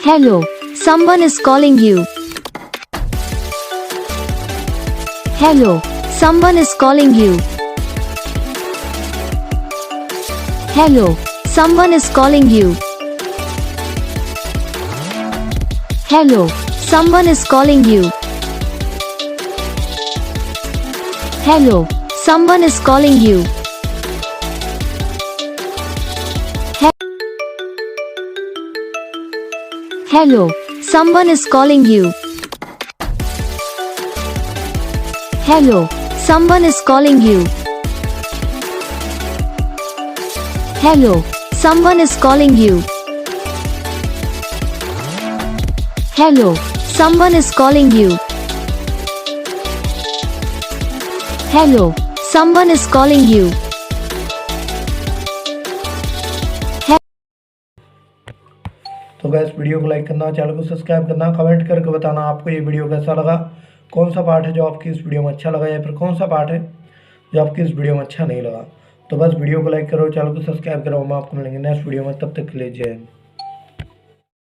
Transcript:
Hello, someone is calling you. Hello, someone is calling you. Hello, someone is calling you. Hello, someone is calling you. Hello, someone is calling you. Hello, someone is calling you. Hello, someone is calling you. Hello, someone is calling you. Hello, someone is calling you. Hello, someone is calling you. तो gas video को like करना, channel को subscribe करना, comment करके बताना आपको ये video कैसा लगा, कौन सा पार्ट है जो आपकी इस वीडियो में अच्छा लगा या फिर कौन सा पार्ट है जो आपकी इस वीडियो में अच्छा नहीं लगा। तो बस वीडियो को लाइक करो, चैनल को सब्सक्राइब करो। हम आपको मिलेंगे नेक्स्ट वीडियो में, तब तक के लिए जय हिंद।